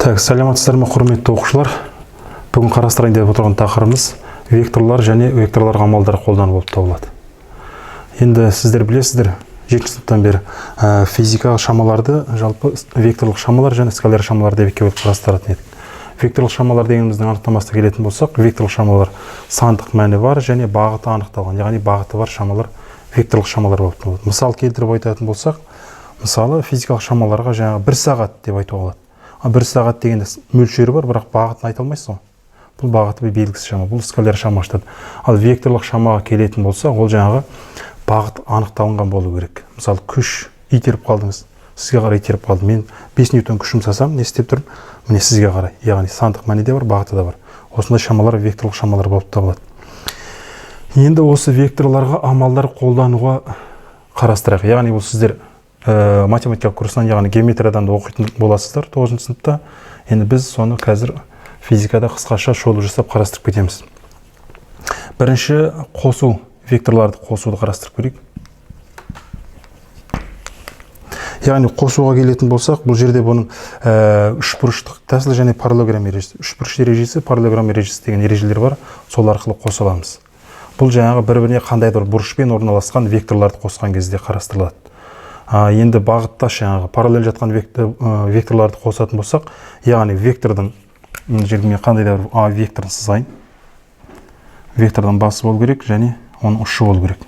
Так, сәлеметсіздер ме, құрметті оқушылар? Бүгін қарастырайын деп отырған тақырыбымыз векторлар және векторларға амалдар қолдану болып табылады. Енді сіздер білесіздер, 7 сыныптан бері физика шамаларды жалпы векторлық шамалар және скаляр шамалар деп екеуі қарастыратын едік. Векторлық шамалар дегеніміздің анықтамасына келетін болсақ, векторлық шамалар сандық мәні бар және бағыты анықталған, яғни бағыты бар шамалар векторлық шамалар болып табылады. Мысал келтіріп айтатын болсақ, мысалы физикалық шамаларға жаңағы 1 сағат деп айтуға болады. 1 сағат дегенде мөлшері бар, бірақ бағытын айта алмайсыз ғой. Бұл бағыты белгісіз шама, бұл скаляр шама ашылады. Ал векторлық шамаға келетін болса, ол жаңағы бағыт анықталынған болу керек. Мысалы, күш итеріп қалдыңыз, сізге қарай итеріп қалды. Мен 5 ньютон күш жұмсасам, не істеп тұрмын? Міне сізге қарай. Яғни сандық мәні де бар, бағыты да бар. Осындай шамалар векторлық шамалар болып табылады. Енді осы векторларға амалдар қолдануға қарастырайық. Яғни бұл сіздер математикалық курсынан, яғни геометриядан да оқитын боласыздар 9 сыныпта. Енді біз соны қазір физикада қысқаша шолу жасап қарастырып кетеміз. Бірінші қосу, векторларды қосуды қарастырып көрейік. Яғни қосуға келетін болсақ, бұл жерде бұның үшбұрыштық тәсілі және параллелограмм ережесі. Үшбұрыш ережесі, параллелограмм ережесі деген ережелер бар, сол арқылы қоса аламыз. Бұл жаңағы бір-біріне қандайдыр бұрышпен орналасқан векторларды қосқан кезде қарастырылады. Енді бағыттас жаңағы параллель жатқан векторларды қосатын болсақ, яғни вектордың жерге қандай да бір А векторын сызайын. Вектордан басы болу керек және оның ұшы болу керек.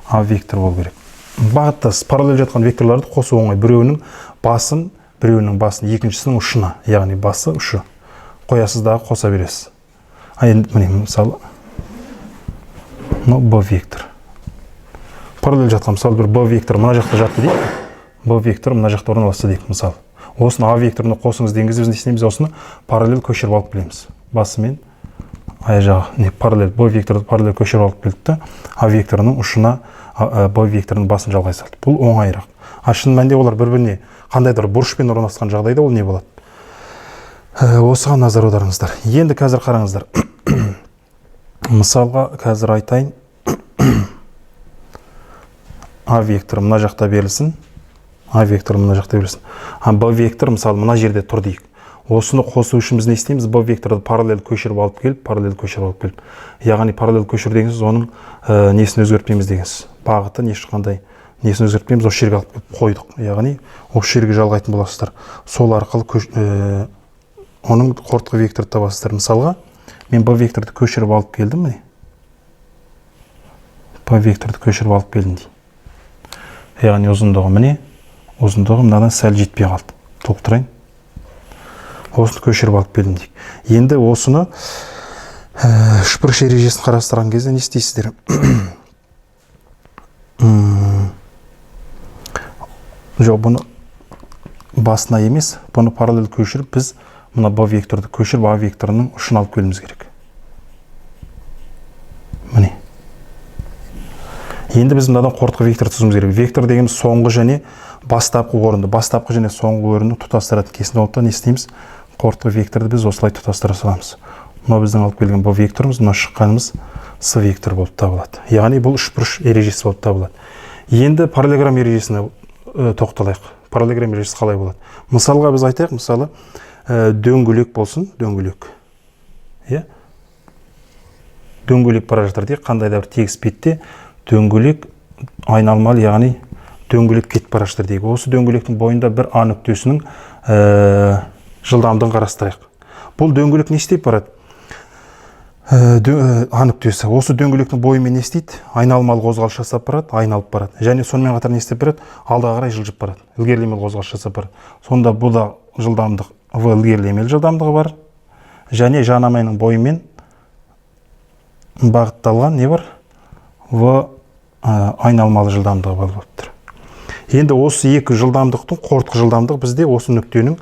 А вектор болу керек. Бағыттас параллель жатқан векторларды қосу оңай. Біреуінің басын, екіншісінің ұшына, яғни басы, ұшы қоясыз да қоса бересіз. Енді міне мысалы, Б вектор. Параллель жатқан, мысалы, бір Б вектор мына жақта жатты дейік. Б вектор мына жақта орналасты дейік, мысалы. Осыны А векторына қосыңыз деген кезде біз не істейміз? Осыны параллель көшіріп алып келеміз. Басымен ай жағы, параллель Б векторды параллель көшіріп алып келдік, А векторының ұшына Б векторының басын жалғай салды. Бұл оңайырақ. Шын мәнінде олар бір-біріне қандайдыр бұрышпен орналасқан жағдайда ол не болады? Осыған назар аударыңыздар. Енді қазір қараңыздар. Мысалға қазір айтайын. А вектор мына жақта берілсін. А вектор мына жақта берілсін. Б вектор мысалы мына жерде тұр дейік. Осыны қосу үшін біз не істейміз? Б векторды параллель көшіріп алып келіп. Яғни параллель көшір дегенсіз, оның несін өзгертпейміз дегенсіз. Бағыты ешқандай несін өзгертпейміз, осы жерге алып қойдық. Яғни осы жерге жалғайтын боласыздар. Сол арқылы оның қортқы векторды табасыздар. Мысалға, мен Б векторды көшіріп алып келдім міне. Б векторды көшіріп алып келдім дейін. Яғни ұзындығы міне, ұзындығы мынадан сәл жетпей қалды. Толықтырайын. Осыны көшіріп алып келдім дейік. Енді осыны үшбұрыш ережесін қарастырған кезде не істейсіздер? Жоқ, бұны басына емес, бұны параллель көшіріп, біз мына Б векторды көшіріп, А векторының ұшын алып келіміз керек. Міне. Енді біз мынадан қортқы вектор түзуіміз керек. Вектор дегеніміз соңғы және бастапқы орынды. Бастапқы және соңғы орынды тұтастыратын кесін олықта не істейміз? Қортқы векторды біз осылай тұтастыра саламыз. Мына біздің алып келген Б векторымыз, мына шыққанымыз С вектор болып табылады. Яғни бұл үшбұрыш ережесі болып табылады. Енді параллелограмм ережесіне тоқталайық. Параллелограмм ережесі қалай болады? Мысалға біз айтайық, мысалы, дөңгелек болсын, дөңгелек. Дөңгелек бара жатыр дейік, қандай да бір тегіс бетте дөңгелек айналмалы, яғни дөңгелек кетіп бара жатыр дейік. Осы дөңгелектің бойында бір А нүктесінің жылдамдығын қарастырайық. Бұл дөңгелек не істеп барады? А нүктесі. Осы дөңгелектің бойымен не істейді? Айналмалы қозғалыс жасап барады, айналып барады. Және сонымен қатар не істеп барады? Алға қарай жылжып барады. Ілгерілемелі қозғалыс жасап барады. Сонда бұл да жылдамдық В ілгерілемелі жылдамдығы бар. Және жанамайының бойымен бағытталған не бар? В айналмалы жылдамдығы болып тұр. Енді осы екі жылдамдықтың қортқы жылдамдығы бізде осы нүктенің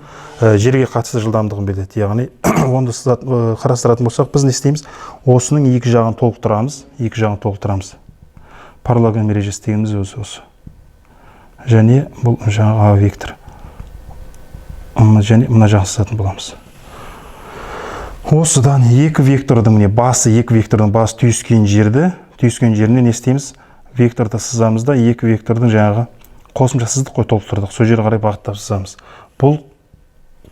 жерге қатысты жылдамдығын береді. Яғни онда қарастыратын болсақ, біз не істейміз? Осының екі жағын толықтырамыз. Параллелограмм ережесі дегеніміз осы. Және бұл жаңағы А вектор. Және мына жағын сызатын боламыз. Осыдан екі вектордың басы түйіскен жеріне не істейміз? Векторды сызамыз да екі вектордың жаңағы қосымша сыздық қой толықтырдық. Сол жерге қарай бағыттап сызамыз. Бұл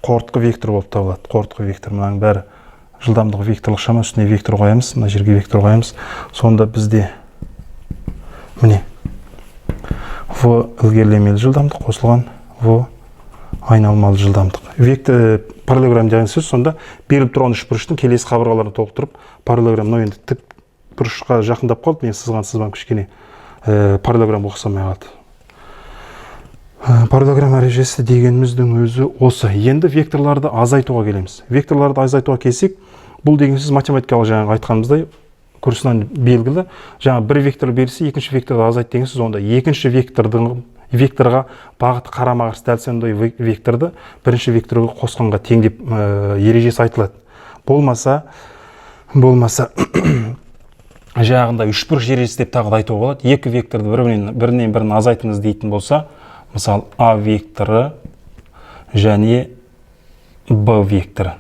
қортқы вектор болып табылады. Қортқы вектор мынаның бәрі жылдамдығы векторлық шама, үстіне вектор қоямыз, мына жерге вектор қоямыз. Сонда бізде міне v ілгерілемелі жылдамдық қосылған v айналмалы жылдамдық. Вектор параллелограмм деген сөз сонда беріліп тұрған үшбұрыштың келесі қабырғаларын толықтырып, параллелограмм мынау енді тік бұрышқа жақындап қалды, мен сызбам кішкене параллелограмм ұқсамай қалды. Параллелограмм ережесі дегеніміздің өзі осы. Енді векторларды азайтуға келеміз. Векторларды азайтуға келсек, бұл деген сөз математикалық жаңағы айтқанымыздай курсынан белгілі. Жаңа бір вектор берілсе, екінші векторды азайт деген сөз, онда екінші векторға бағыты қарама-қарсы дәл сондай векторды бірінші векторға қосқанға тең деп ережесі айтылады. Болмаса жаңағында үшбұрыш ережесі деп тағы да айтуға болады. Екі векторды бірінен бірін азайтыңыз дейтін болса, мысалы А векторы және Б векторы.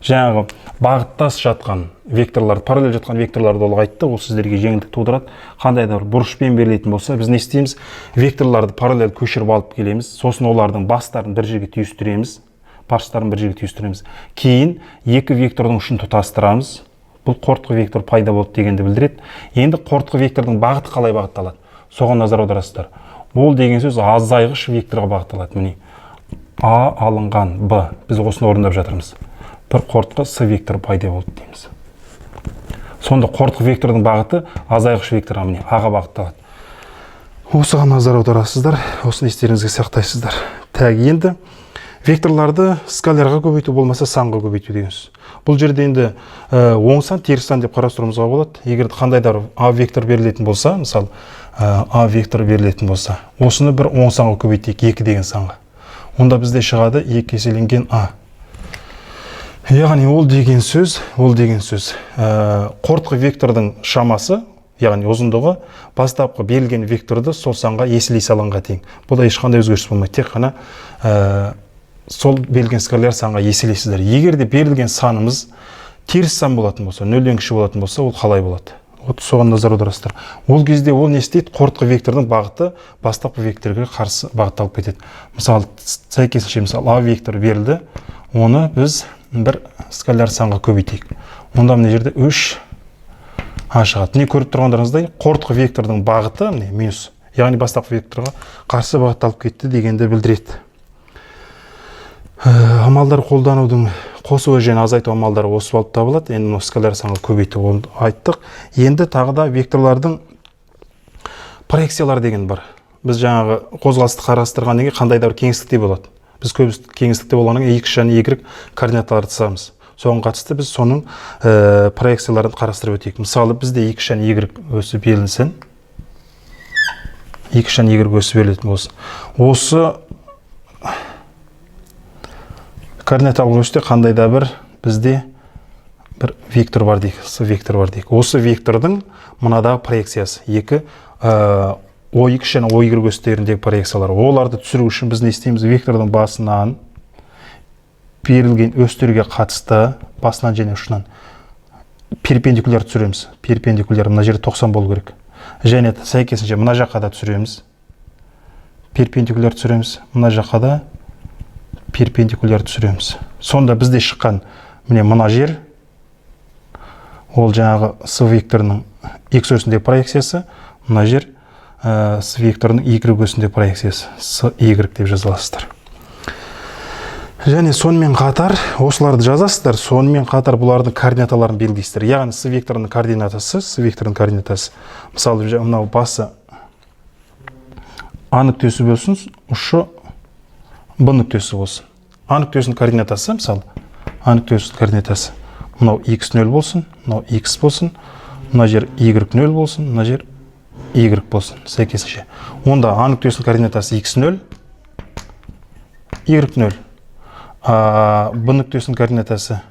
Жаңағы бағыттас жатқан векторлар, параллель жатқан векторларды ұлғайтты, ол сіздерге жеңілдік тудырады. Қандай да бір бұрышпен берілетін болса, біз не істейміз? Векторларды параллель көшіріп алып келеміз, сосын олардың бастарын бір жерге түйістіреміз, кейін екі вектордың ұшын тұтастырамыз. Бұл қортқы вектор пайда болды дегенді білдіреді. Енді қортқы вектордың бағыты қалай бағытталады? Соған назар аударасыздар. Ол деген сөз азайғыш векторға бағытталады. Міне А алынған Б. Біз осыны орындап жатырмыз. Бір қортқы С векторы пайда болды дейміз. Сонда қортқы вектордың бағыты азайғыш векторға, міне А-ға бағытталады. Осыған назар аударасыздар. Осыны естеріңізге сақтайсыздар. Енді векторларды скалярға көбейту болмаса санға көбейту деген сөз. Бұл жерде енді оң сан, теріс сан деп қарастыруымызға болады. Егер қандай да А вектор берілетін болса, мысалы А векторы берілетін болса, осыны бір оң санға көбейтейік, 2 деген санға. Онда бізде шығады 2 еселенген А. Яғни ол деген сөз қортқы вектордың шамасы, яғни ұзындығы бастапқы берілген векторды сол санға еселей салынға тең. Бұда ешқандай өзгеріс болмайды, тек қана сол берілген скаляр санға еселейсіздер. Егер де берілген санымыз теріс сан болатын болса, 0-ден кіші болатын болса, ол қалай болады? Соған назар аударасыздар. Ол кезде ол не істейді? Қортқы вектордың бағыты бастапқы векторға қарсы бағытталып кетеді. Мысалы, сәйкесінше, А векторы берілді, оны біз бір скаляр санға көбейтейік. Онда мына жерде 3 А шығады. Не көріп тұрғандарыңыздай, қортқы вектордың бағыты минус, яғни бастапқы векторға қарсы бағытталып кетті дегенді білдіреді. Амалдар қолданудың қосу және азайту амалдары осы болып табылады. Енді скаляр санға көбейту айттық. Енді тағы да векторлардың проекциялар деген бар. Біз жаңағы қозғалысты қарастырғаннан кейін қандай да бір кеңістікте болады. Біз көбісі кеңістікте болғаннан кейін X және Y координаталарды жазамыз. Соған қатысты біз соның проекцияларын қарастырып өтейік. Мысалы, бізде X және Y өсі берілсін. X және Y өсі берілетін болсын. Осы координаталық өсте қандай да бір бізде бір вектор бар дейік, С вектор бар дейік. Осы вектордың мынадағы проекциясы 2 OX және OY өстеріндегі проекциялар. Оларды түсіру үшін біз не істейміз? Вектордың басынан берілген өстерге қатысты басынан және ұшынан перпендикуляр түсіреміз. Перпендикуляр мына жерде 90 болу керек. Және сәйкесінше мына жаққа да түсіреміз. Перпендикуляр түсіреміз. Мына жаққа да перпендикуляр түсіреміз. Сонда бізде шыққан мына жер, ол жаңағы С векторының X өсіндегі проекциясы, мына жер С векторының Y өсіндегі проекциясы, С Y деп жазыласыздар. Және сонымен қатар осыларды жазасыздар, сонымен қатар бұлардың координаталарын белгілейсіздер. Яғни С векторының координатасы, мысалы мынау басы А нүктесі болсын, ұшы Б нүктесі болсын. А нүктесінің координатасы, мысалы, А нүктесінің координатасы. Мынау X0 болсын, мынау X болсын, мына жер Y0 болсын, мына жер Y болсын, сәйкесінше. Онда А нүктесінің координатасы X0, Y0. Б нүктесінің координатасы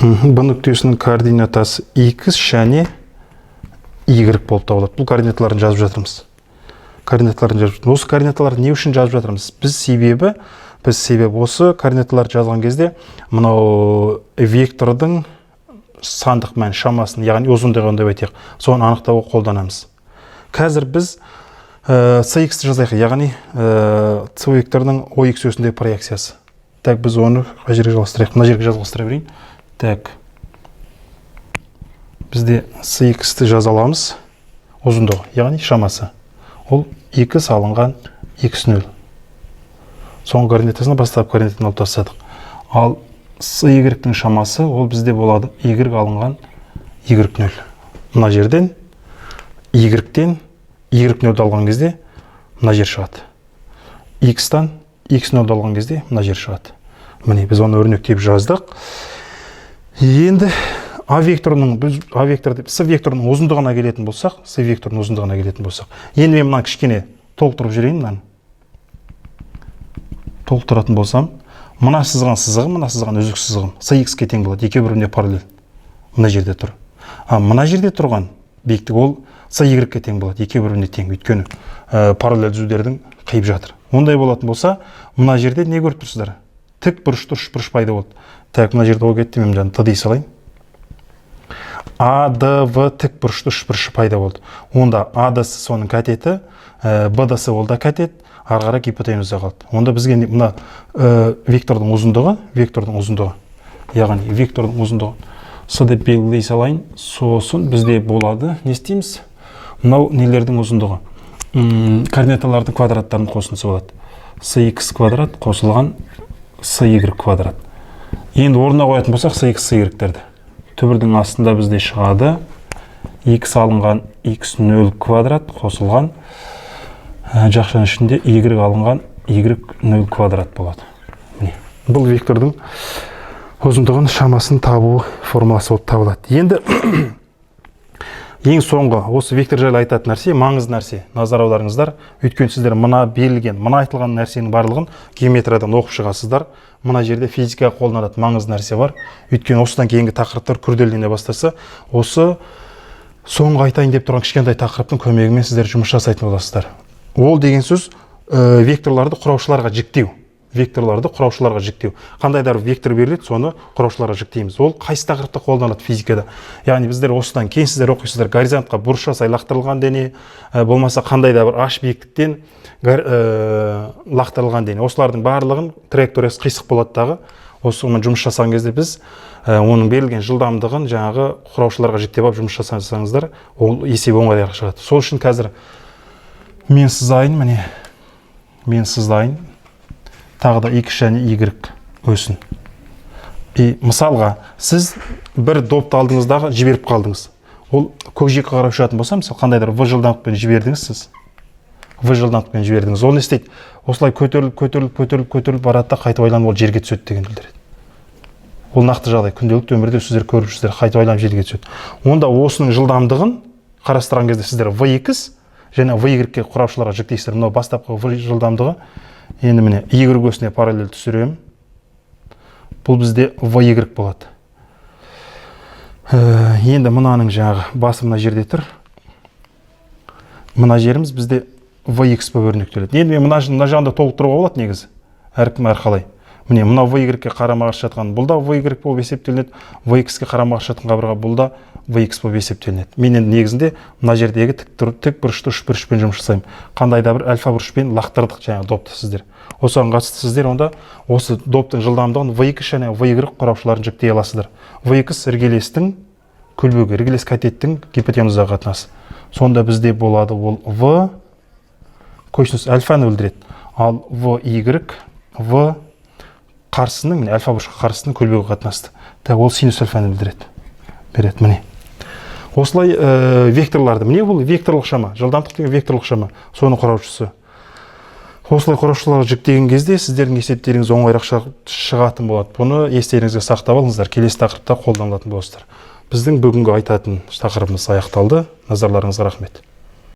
Б нүктесінің координатасы X және Y болып табылады. Бұл координаталарын жазып жатырмыз. Осы координаталарды не үшін жазып жатырмыз? Біз себебі осы координаталарды жазған кезде мынау вектордың сандық мән шамасын, яғни ұзындығын деп айтайық, соны анықтауға қолданамыз. Қазір біз cx-ті жазайық, яғни c векторының ox осіндегі проекциясы. Так, біз оны қай жерге жалғастырайық? Мына жерге жалғастыра берейін. Так, бізде cx-ті жаза аламыз, ұзындығы, яғни шамасы. Ол 2 салынған x0. Соңғы координатасына бастап координатын алып тастадық. Ал y-тің шамасы, ол бізде болады y алынған y0. Мына жерден y-тен y0 алған кезде мына жер шығады. X-тан x0 алған кезде мына жер шығады. Міне, біз оны өрнектеп жаздық. Енді c векторының ұзындығына келетін болсақ, енді мен мына кішкене толықтырып жүрейін, мынаны. Толықтыратын болсам, мына сызған сызығым, мына сызған үзік сызығым cx-ке тең болады, екеуі бір-біріне параллель. Мына жерде тұр. Мына жерде тұрған биіктік ол y-ге тең болады, екеуі бір-біріне тең, өйткені параллель үзулердің қиып жатыр. Ондай болатын болса, мына жерде не көріп тұрсыздар? Тік бұрышты үшбұрыш пайда болды. Так, мына жерде ол кетті, мен жаңа т дей салайын. ADV тік бұрышты үшбұрышы пайда болды. Онда ADS соның катеті, BDS ол да катет, ары қарай гипотенуза қалды. Онда бізге мына вектордың ұзындығы, яғни вектордың ұзындығы с деп белгілей салайын, сосын бізде болады, не істейміз? Мынау нелердің ұзындығы, координаталардың квадраттарының қосындысы болады. cx квадрат қосылған cy квадрат. Енді орнына қоятын болсақ cx y-терді. Түбірдің астында бізде шығады x алынған x0 квадрат қосылған жақшаның ішінде y алынған y0 квадрат болады. Бұл вектордың ұзындығын шамасын табу формуласы болып табылады. Енді ең соңғы осы вектор жайлы айтатын нәрсе, маңызды нәрсе, назар аударыңыздар. Өйткені сіздер мына берілген, мына айтылған нәрсенің барлығын геометриядан оқып шығасыздар. Мына жерде физика қолданатын маңызды нәрсе бар. Өйткені осыдан кейінгі тақырыптар күрделене бастаса, осы соңғы айтайын деп тұрған кішкентай тақырыптың көмегімен сіздер жұмыс жасайтын боласыздар. Ол деген сөз векторларды құраушыларға жіктеу. Қандай да бір вектор беріледі, соны құраушыларға жіктейміз. Ол қайсы тақырыпта қолданылады физикада? Яғни біздер осыдан кейін сіздер оқисыздар, горизонтқа бұрыш жасай лақтырылған дене, болмаса қандай да бір h биіктіктен лақтырылған дене. Осылардың барлығын траекториясы қисық болады дағы. Осымен жұмыс жасаған кезде біз оның берілген жылдамдығын жаңағы құраушыларға жіктеп алып жұмыс жасаңыздар, ол есеп оңайырақ шығады. Сол үшін қазір мен сыздайын, тағы да x және y өсін. Мысалға, сіз бір допты алдыңыздағы жіберіп қалдыңыз. Ол көкжиекке қарай ұшатын болса, мысалы қандайда v жылдамдықпен жібердіңіз сіз. Ол не істейді? Осылай көтеріліп барады да қайтып ойланып ол жерге түседі деген білдіреді. Ол нақты жағдай, күнделікті өмірде сіздер көріп жүрсіздер, қайтып ойланып жерге түседі. Онда осының жылдамдығын қарастырған кезде сіздер vx және y-ге құраушыларға жіктейсіздер. Мынау бастапқы v жылдамдығы. Енді міне y өсіне параллель түсіремін. Бұл бізде y болады. Енді мынаның жаңағы басы мына жерде тұр. Мына жеріміз бізде vx болып өрнектеледі. Енді мен мына жағында толықтыруға болады негізі. Әркім әрқалай. Міне мына y-ге қарама-қарсы жатқан бұл да y болып есептелінеді. Vx-ге қарама-қарсы жатқан қабырға бұл да vx болып есептелінеді. Мен енді негізінде мына жердегі тік бұрышты үшбұрышпен жұмыс жасаймын. Қандай да бір альфа бұрышпен лақтырдық жаңағы допты сіздер. Осыған қатысты сіздер онда осы доптың жылдамдығын vx және y құраушыларын жіктей аласыздар. Vx іргелестің көлбеуі, іргелес катеттің гипотенузаға қатынасы. Сонда бізде болады ол v косинус альфаны білдіреді. Ал v қарсының, альфа бұрышқа қарсының көлбеуі қатынасты. Ол синус альфаны білдіреді. Міне. Осылай векторларды, міне бұл векторлық шама, жылдамдық деген векторлық шама, соның құраушысы. Осылай құраушыларға жүктеген кезде сіздердің есептеріңіз оңайырақ шығатын болады. Бұны естеріңізге сақтап алыңыздар, келесі тақырыпта қолданылатын боласыздар. Біздің бүгінгі айтатын тақырыбымыз аяқталды. Назарларыңызға рахмет.